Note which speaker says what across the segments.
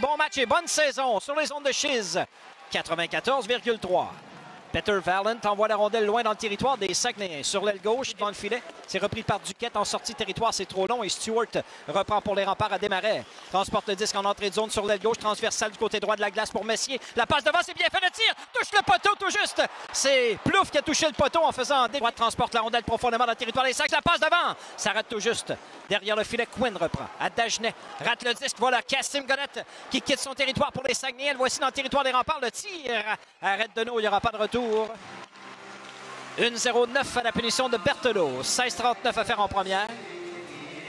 Speaker 1: Bon match et bonne saison sur les ondes de Chiz. 94,3. Peter Valent envoie la rondelle loin dans le territoire des Saguenayens. Sur l'aile gauche, devant le filet, c'est repris par Duquette en sortie de territoire. C'est trop long et Stewart reprend pour les remparts à Desmarais. Transporte le disque en entrée de zone sur l'aile gauche, transversale du côté droit de la glace pour Messier. La passe devant, c'est bien fait, le tir, touche le poteau tout juste. C'est Plouffe qui a touché le poteau en faisant des droits. Transporte la rondelle profondément dans le territoire des Sacs. La passe devant, ça rate tout juste. Derrière le filet, Quinn reprend. À Dagenet, rate le disque. Voilà Cassim Godette qui quitte son territoire pour les Saguenayens. Le voici dans le territoire des remparts. Le tir arrête de nous, il n'y aura pas de retour. 1-0-9 à la punition de Berthelot. 16-39 à faire en première.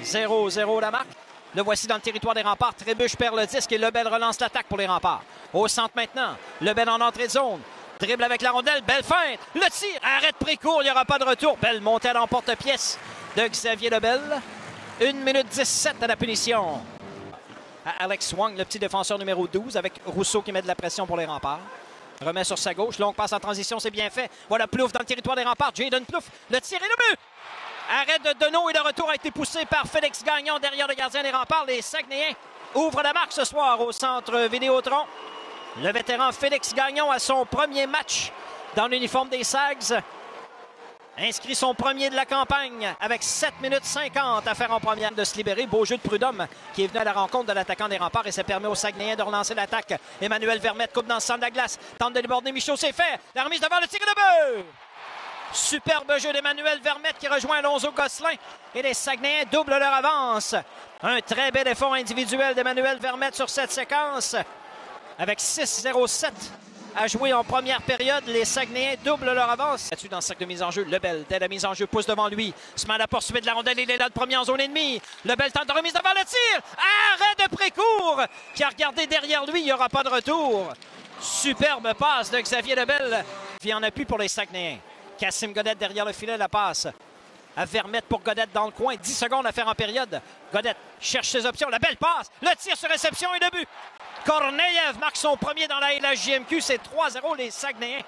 Speaker 1: 0-0 la marque. Le voici dans le territoire des remparts. Trébuche perd le disque et Lebel relance l'attaque pour les remparts. Au centre maintenant. Lebel en entrée de zone. Dribble avec la rondelle. Belle feinte. Le tir. Arrête Précourt. Il n'y aura pas de retour. Belle montée à l'emporte-pièce de Xavier Lebel. 1 minute 17 à la punition. À Alex Wang, le petit défenseur numéro 12, avec Rousseau qui met de la pression pour les remparts. Remet sur sa gauche. Longue passe en transition, c'est bien fait. Voilà Plouffe dans le territoire des remparts. Jayden Plouffe. Le tir et le but. Arrêt de Deneau et le retour a été poussé par Félix Gagnon derrière le gardien des remparts. Les Saguenayens ouvrent la marque ce soir au centre Vidéotron. Le vétéran Félix Gagnon a son premier match dans l'uniforme des Sags. Inscrit son premier de la campagne avec 7 minutes 50 à faire en première de se libérer. Beau jeu de Prudhomme qui est venu à la rencontre de l'attaquant des remparts et ça permet aux Saguenayens de relancer l'attaque. Emmanuel Vermette coupe dans le centre de la glace. Tente de déborder Michaud, c'est fait. La remise devant le tir de but. Superbe jeu d'Emmanuel Vermette qui rejoint Alonso Gosselin. Et les Saguenayens doublent leur avance. Un très bel effort individuel d'Emmanuel Vermette sur cette séquence. Avec 6-0-7 à jouer en première période, les Saguenayens doublent leur avance. Là-dessus dans le cercle de mise en jeu, Lebel, dès la mise en jeu, pousse devant lui. Se met à la poursuite de la rondelle, il est là le premier en zone ennemie. Lebel tente de remise devant le tir. Arrêt de Précourt qui a regardé derrière lui, il n'y aura pas de retour. Superbe passe de Xavier Lebel. Puis en appui pour les Saguenayens. Cassim Godette derrière le filet, la passe à Vermette pour Godette dans le coin. 10 secondes à faire en période. Godette cherche ses options. La belle passe. Le tir sur réception et le but. Korneyev marque son premier dans la LHJMQ. C'est 3-0 les Saguenayens.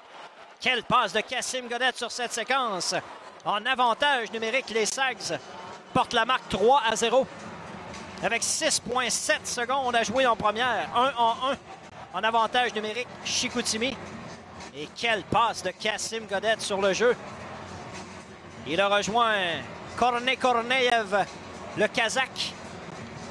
Speaker 1: Quelle passe de Cassim Godette sur cette séquence. En avantage numérique, les Sags portent la marque 3-0. Avec 6,7 secondes à jouer en première. 1-1 en avantage numérique, Chicoutimi. Et quelle passe de Cassim Godette sur le jeu. Il a rejoint Korneyev, le Kazakh,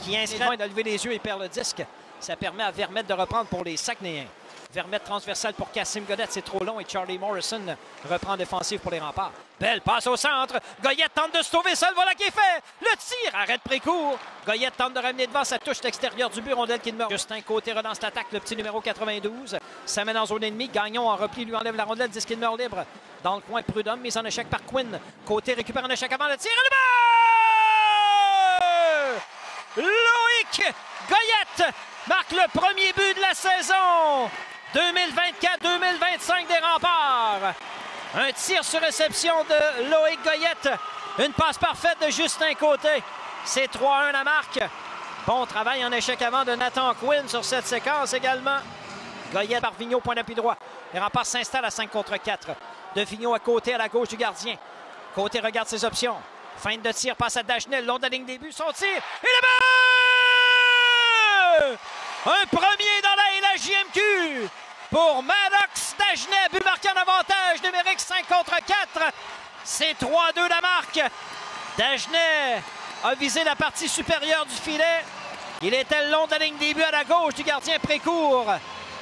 Speaker 1: qui inscrit de lever les yeux et perd le disque. Ça permet à Vermette de reprendre pour les Saguenayens. Vermette transversale pour Cassim Godette, c'est trop long et Charlie Morrison reprend défensif pour les remparts. Belle passe au centre. Goyette tente de se sauver seul, voilà qui est fait. Le tir, arrête Précourt. Goyette tente de ramener devant, ça touche l'extérieur du but, rondelle qui demeure. Justin Côté relance l'attaque, le petit numéro 92. Ça mène en zone ennemie. Gagnon en repli, lui enlève la rondelle, disque qui demeure libre. Dans le coin, Prudhomme, mise en échec par Quinn. Côté récupère un échec avant le tir et le but! Loïc Goyette marque le premier but de la saison 2024-2025 des remparts. Un tir sur réception de Loïc Goyette. Une passe parfaite de Justin Côté. C'est 3-1 la marque. Bon travail en échec avant de Nathan Quinn sur cette séquence également. Goyette par Vigneault, point d'appui droit. Les remparts s'installent à 5 contre 4. De Vigneault à Côté à la gauche du gardien. Côté regarde ses options. Feinte de tir, passe à Dagenet, long de la ligne des buts, son tir. Et le but! Un premier dans la LHJMQ pour Maddox Dagenet. But marqué en avantage numérique 5 contre 4. C'est 3-2 la marque. Dagenet a visé la partie supérieure du filet. Il était le long de la ligne des buts à la gauche du gardien Précourt.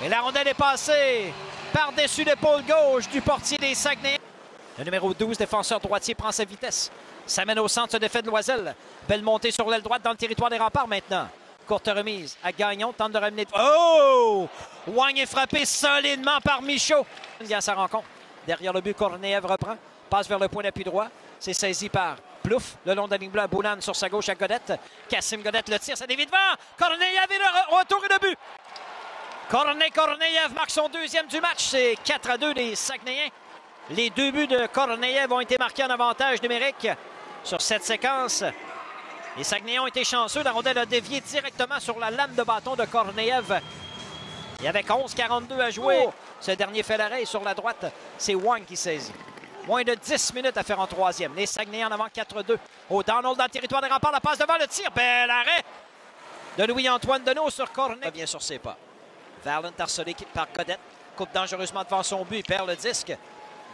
Speaker 1: Et la rondelle est passée par-dessus l'épaule gauche du portier des Saguenayens. Le numéro 12, défenseur droitier, prend sa vitesse. Ça mène au centre, se défait de Loisel. Belle montée sur l'aile droite dans le territoire des remparts maintenant. Courte remise à Gagnon, tente de ramener. Oh! Wang est frappé solidement par Michaud. Il y a sa rencontre. Derrière le but, Korneyev reprend. Passe vers le point d'appui droit. C'est saisi par Plouffe. Le long de la ligne bleue, Boulan sur sa gauche à Godette. Cassim Godette le tire, ça dévie devant. Korneyev et le retour et le but. Korneyev marque son deuxième du match. C'est 4-2 les Saguenayens. Les deux buts de Korneyev ont été marqués en avantage numérique sur cette séquence. Les Saguenayens ont été chanceux. La rondelle a dévié directement sur la lame de bâton de Korneyev. Et avec 11,42 à jouer, ce dernier fait l'arrêt. Sur la droite, c'est Wang qui saisit. Moins de 10 minutes à faire en troisième. Les Saguenayens en avant 4-2. O'Donnell dans le territoire des remparts. La passe devant le tir. Bel arrêt de Louis-Antoine Deneau sur corner. Revient sur ses pas. Verlaine harcelé par Godette. Coupe dangereusement devant son but. Il perd le disque.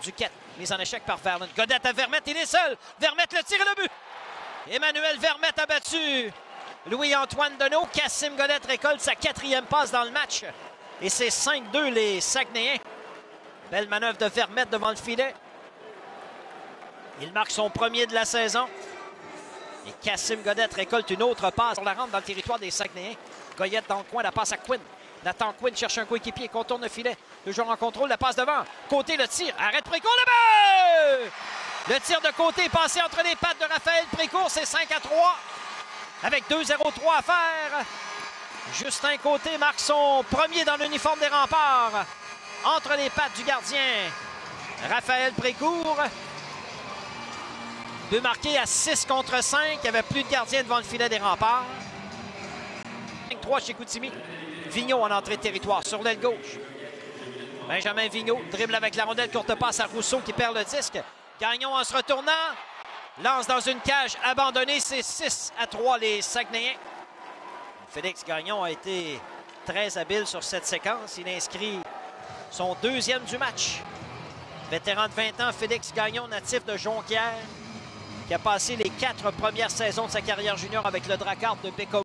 Speaker 1: Duquette, mise en échec par Verlaine. Godette à Vermette, il est seul. Vermette le tire et le but. Emmanuel Vermette a battu Louis-Antoine Deneau. Cassim Godette récolte sa 4e passe dans le match. Et c'est 5-2 les Saguenayens. Belle manœuvre de Vermette devant le filet. Il marque son premier de la saison. Et Cassim Godette récolte une autre passe pour la rentre dans le territoire des Saguenayens. Goyette dans le coin, la passe à Quinn. Nathan Quinn cherche un coéquipier, contourne le filet. Toujours en contrôle, la passe devant. Côté, le tir. Arrête Précourt, le but! Le tir de côté est passé entre les pattes de Raphaël Précourt. C'est 5-3 avec 2-0-3 à faire. Justin Côté marque son premier dans l'uniforme des Remparts. Entre les pattes du gardien Raphaël Précourt. But marqué à 6 contre 5. Il n'y avait plus de gardien devant le filet des Remparts. 5-3 chez Koutimi. Vigneault en entrée de territoire sur l'aile gauche. Benjamin Vigneault dribble avec la rondelle, courte passe à Rousseau qui perd le disque. Gagnon en se retournant. Lance dans une cage abandonnée. C'est 6-3 les Saguenayens. Félix Gagnon a été très habile sur cette séquence. Il inscrit son 2e du match. Vétéran de 20 ans, Félix Gagnon, natif de Jonquière, qui a passé les 4 premières saisons de sa carrière junior avec le Drakkar de Bécomo.